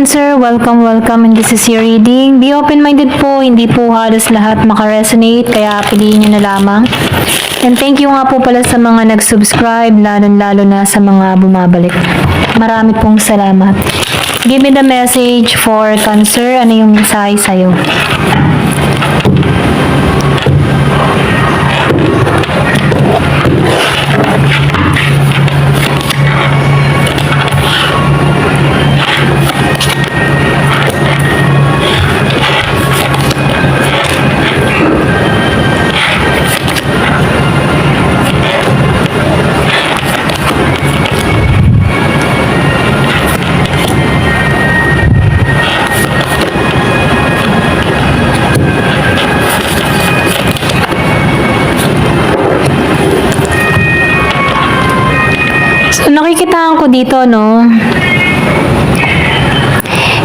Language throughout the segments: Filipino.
Cancer, welcome and this is your reading. Be open-minded po, hindi po halos lahat makaresonate, kaya piliin nyo na lamang. And thank you nga po pala sa mga nag-subscribe, lalo na sa mga bumabalik. Marami pong salamat. Give me the message for Cancer. Ano yung mensahe sa'yo? Nakikitaan ko dito, no?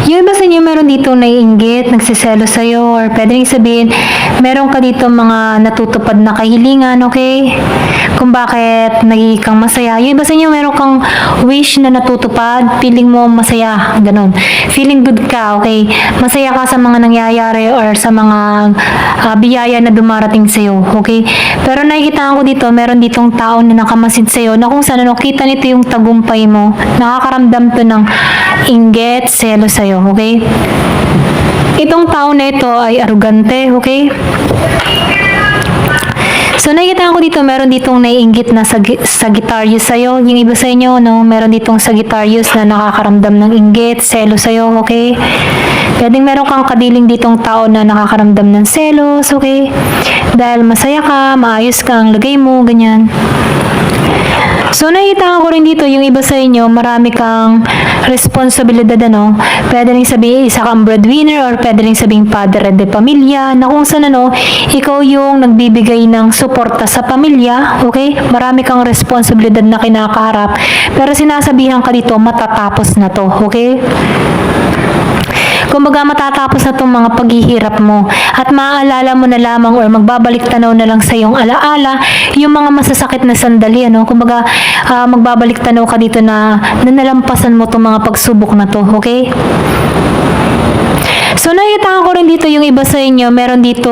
Yung iba sa inyo meron dito naiinggit, nagsiselo sa'yo, or pwede rin sabihin, meron ka dito mga natutupad na kahilingan, okay? Kung bakit nagiging kang masaya. Yung iba sa inyo meron kang wish na natutupad, feeling mo masaya, ganun. Feeling good ka, okay? Masaya ka sa mga nangyayari or sa mga biyaya na dumarating sa'yo, okay? Pero nakikita ko dito, meron ditong tao na nakamasid sa'yo, na kung saan kita nito yung tagumpay mo, nakakaramdam to ng inggit, selo sa'yo, okay? Itong tao na ito ay arugante, okay? So, nakikita ko dito, meron ditong naiinggit na Sagittarius sa'yo. Yung iba sa inyo, no, meron ditong Sagittarius na nakakaramdam ng inggit, selo sa'yo, okay? Pwedeng meron kang kadiling ditong tao na nakakaramdam ng selos, okay? Dahil masaya ka, maayos ka ang lagay mo, ganyan. So, nakita ko rin dito, yung iba sa inyo, marami kang responsibilidad, ano? Pwede rin sabihin, isa kang breadwinner, or pwede rin sabihin, padre de pamilya, na kung saan, ano, ikaw yung nagbibigay ng suporta sa pamilya, okay? Marami kang responsibilidad na kinakaharap, pero sinasabihan ka dito, matatapos na to, okay? Kumbaga matatapos na itong mga paghihirap mo at maaalala mo na lamang or magbabalik tanaw na lang sa iyong alaala yung mga masasakit na sandali, ano? Kumbaga magbabalik tanaw ka dito na nalampasan mo itong mga pagsubok na to, okay? So, nakita ko rin dito yung iba sa inyo, meron dito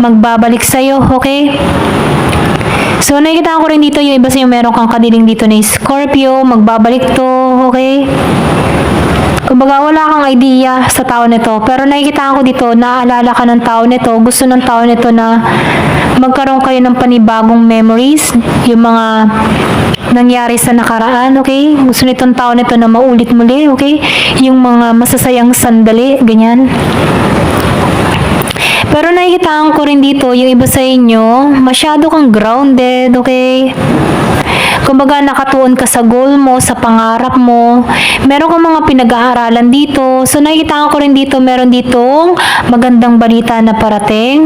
magbabalik sa'yo, okay? So, nakita ko rin dito yung iba sa inyo, meron kang kadiling dito na Scorpio, magbabalik to, okay? Kumbaga, wala kang idea sa tao nito. Pero nakikita ko dito, naaalala ka ng tao nito, gusto ng tao nito na magkaroon kayo ng panibagong memories, yung mga nangyari sa nakaraan, okay? Gusto nitong tao nito na maulit muli, okay? Yung mga masasayang sandali, ganyan. Pero nakikita ko rin dito, yung iba sa inyo, masyado kang grounded, okay? Kumbaga, nakatuon ka sa goal mo, sa pangarap mo. Meron kang mga pinag-aaralan dito. So, nakikita ko rin dito, meron ditong magandang balita na parating.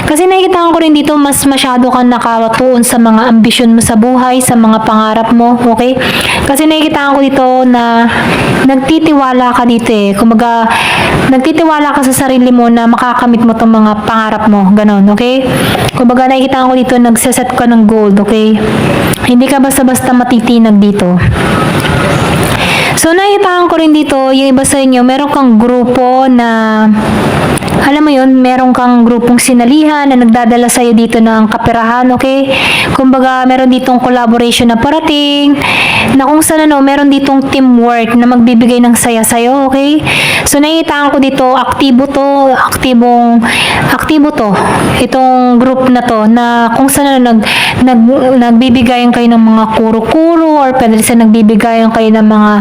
Kasi nakikita ko rin dito, mas masyado kang nakatuon sa mga ambisyon mo sa buhay, sa mga pangarap mo, okay? Kasi nakikita ko dito na nagtitiwala ka dito eh. Kumbaga, nagtitiwala ka sa sarili mo na makakamit mo itong mga pangarap mo. Ganon, okay? Kumbaga, nakikita ko dito, nagsaset ka ng goal, okay? Hindi ka basta-basta matitinag dito. So, nakita ko rin dito, yung iba sa inyo, meron kang grupo na, alam mo yun, meron kang grupong sinalihan na nagdadala sa'yo dito ng kaperahan, okay? Kumbaga, meron ditong collaboration na parating, na kung saan, ano, meron ditong teamwork na magbibigay ng saya sa'yo, okay? So, nakita ko dito, aktibo to, itong group na to, na kung saan, ano, nagbibigayan kayo ng mga kuro-kuro, or pwede sa nagbibigayan kayo ng mga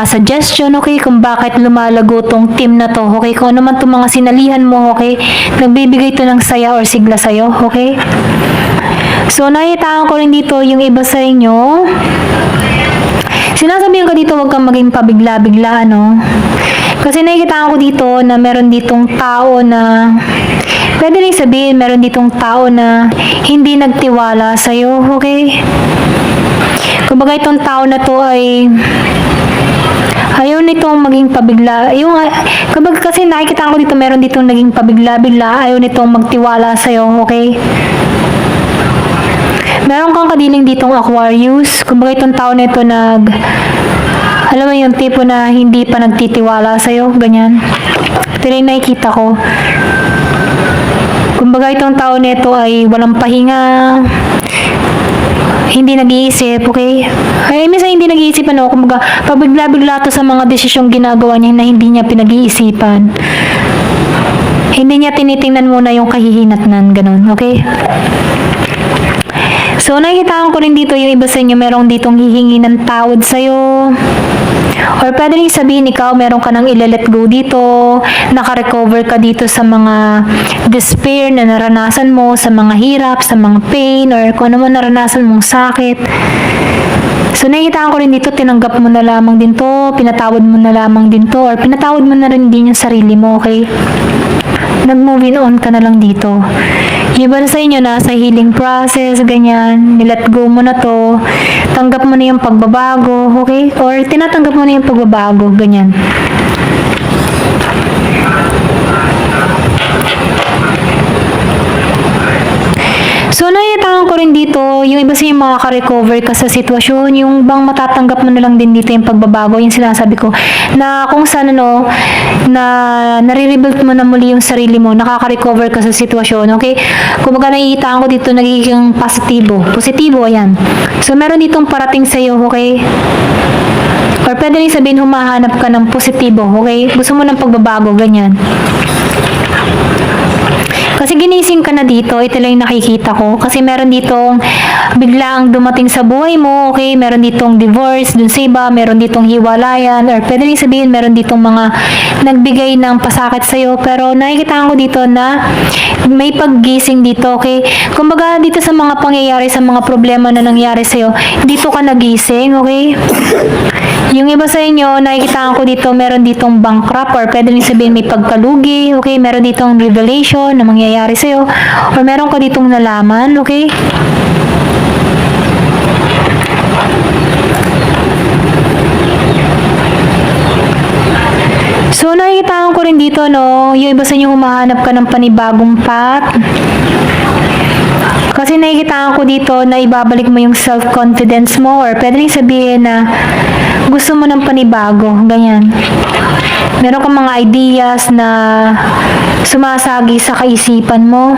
suggestion, okay, kung bakit lumalago tong team na to, okay, kung ano man itong mga sinalihan mo, okay, nagbibigay to ng saya or sigla sa'yo, okay. So, nakita ko rin dito yung iba sa inyo, sinasabihan ko dito, huwag kang maging pabigla-bigla, ano, kasi nakikita ko dito na meron ditong tao na, pwede rin sabihin, meron ditong tao na hindi nagtiwala sa'yo, okay. Kumbaga, itong tao na to ay ayaw nitong maging pabigla. Kumbaga kasi nakikita ko dito, meron ditong naging pabigla-bigla, ayaw nitong magtiwala sa'yo, okay? Meron kang kadiling ditong Aquarius. Kumbaga itong tao na ito Alam mo yung tipo na hindi pa nagtitiwala sa'yo, ganyan. Ito na yung nakikita ko. Kumbaga itong tao nito ay walang pahinga, hindi nag-iisip, okay? Ay, minsan hindi nag-iisip, ano, kumbaga, pabigla-bigla to sa mga desisyong ginagawa niya na hindi niya pinag-iisipan. Hindi niya tinitingnan muna yung kahihinatnan, ganun, okay? So, nakikita ko rin dito yung iba sa inyo, merong ditong hihingi ng tawad sa'yo. Or pwede rin sabihin ikaw, meron ka nang ile-let go dito, naka-recover ka dito sa mga despair na naranasan mo, sa mga hirap, sa mga pain, or kung ano man naranasan mong sakit. So, nakikita ko rin dito, tinanggap mo na lamang din to, pinatawad mo na lamang din to, or pinatawad mo na rin din yung sarili mo, okay? Nag-moving on ka na lang dito. Yung iba sa inyo na sa healing process, ganyan, nilet go mo na to, tanggap mo na yung pagbabago, okay? Or tinatanggap mo na yung pagbabago, ganyan. So, nakikita ko rin dito, yung iba sa inyo makaka-recover ka sa sitwasyon, yung bang matatanggap mo na lang din dito yung pagbabago, yung sinasabi ko, na kung saan ano, na nare-rebuild mo na muli yung sarili mo, nakaka-recover ka sa sitwasyon, okay? Kumbaga nakikita ko dito, nagiging positibo, ayan. So, meron ditong parating sa'yo, okay? Or pwede rin sabihin, humahanap ka ng positibo, okay? Gusto mo ng pagbabago, ganyan. Kasi ginising ka na dito, ito lang yung nakikita ko. Kasi meron ditong biglaang dumating sa buhay mo, okay? Meron ditong divorce, dun sa iba, meron ditong hiwalayan, or pwede rin sabihin, meron ditong mga nagbigay ng pasakit sa'yo. Pero nakikita ko dito na may paggising dito, okay? Kumbaga dito sa mga pangyayari, sa mga problema na nangyari sa'yo, dito ka nagising, okay? Yung iba sa inyo, nakikita ko dito, meron ditong bankrupt, or pwede rin sabihin may pagkalugi, okay? Meron ditong revelation na mangyayari sa'yo, or meron ka ditong nalaman, okay? So, nakikita ko rin dito, no, yung iba sa inyo humahanap ka ng panibagong path. Kasi nakikita ko dito na ibabalik mo yung self-confidence mo, or pwede rin sabihin na gusto mo ng panibago, ganyan. Meron kang mga ideas na sumasagi sa kaisipan mo.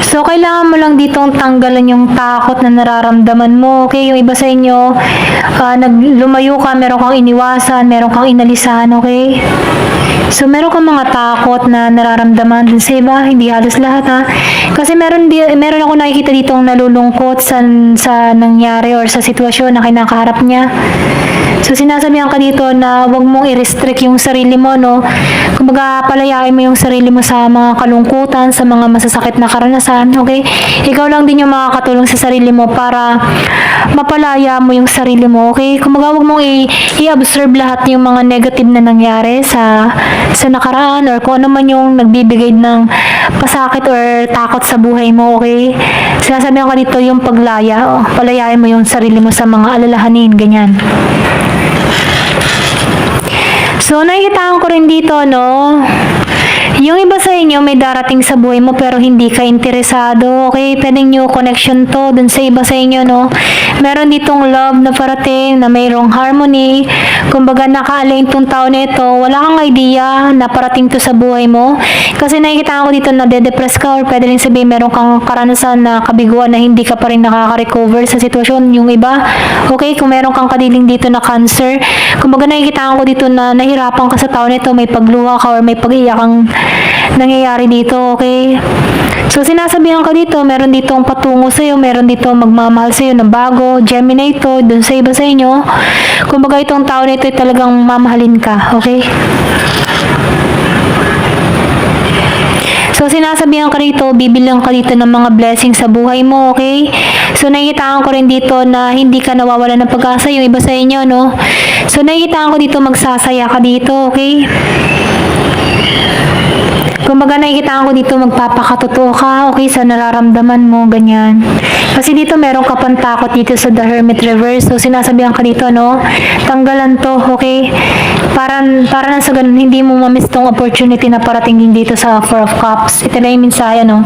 So, kailangan mo lang ditong tanggalan yung takot na nararamdaman mo. Okay, yung iba sa inyo, lumayo ka, meron kang iniwasan, meron kang inalisan, okay? So, meron kang mga takot na nararamdaman dun sa iba, hindi halos lahat, ha? Kasi meron ako nakikita ditong nalulungkot sa nangyari or sa sitwasyon na kinakaharap niya. So, sinasabihan ka dito na huwag mong i-restrict yung sarili mo, no? Kumbaga, palayain mo yung sarili mo sa mga kalungkutan, sa mga masasakit na karanasan, okay? Ikaw lang din yung makakatulong sa sarili mo para mapalaya mo yung sarili mo, okay? Kumbaga, huwag mong i-observe lahat yung mga negative na nangyari sa nakaraan, or kung ano man yung nagbibigay ng pasakit or takot sa buhay mo, okay? Sinasabihan ka dito yung paglaya, palayain mo yung sarili mo sa mga alalahanin, ganyan. So, nakikita ko rin dito, no? Yung iba sa inyo may darating sa buhay mo pero hindi ka interesado, okay? Pwedeng new connection to dun sa iba sa inyo, no? Meron ditong love na parating, na mayroong harmony. Kumbaga, naka-align tong tao na ito. Wala kang idea na parating to sa buhay mo. Kasi nakikita ko dito na de-depress ka, or pwede rin sabihin meron kang karanasan na kabiguan na hindi ka pa rin nakaka-recover sa sitwasyon. Yung iba, okay? Kung meron kang kadiling dito na cancer, kumbaga nakikita ko dito na nahirapan ka sa tao na ito, may pagluha ka or may pag-iyak kang nangyayari dito, okay? So, sinasabihan ka dito, meron ditong patungo sa'yo, meron ditong magmamahal sa'yo na bago, Gemini ito, dun sa iba sa inyo. Kumbaga, itong tao na ito ay talagang mamahalin ka, okay? So, sinasabihan ka rito, bibilang ka dito ng mga blessings sa buhay mo, okay? So, nakikitaan ko rin dito na hindi ka nawawala ng pag-asa, yung iba sa inyo, no? So, nakikitaan ko dito, magsasaya ka dito, okay? Kumbaga, nakikitaan ko dito, magpapakatotoo ka, okay, sa nararamdaman mo, ganyan. Kasi dito, meron ka pang takot dito sa The Hermit Reverse. So, sinasabihan ka dito, no? Tanggalan to, okay? Para na sa ganun, hindi mo mamiss tong opportunity na parating din dito sa Four of Cups. Ito na yung minsaya, no?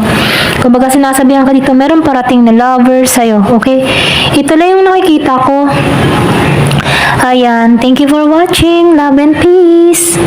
Kumbaga, sinasabihan ka dito, meron parating na lover sa'yo, okay? Ito lang yung nakikita ko. Ayan, thank you for watching. Love and peace.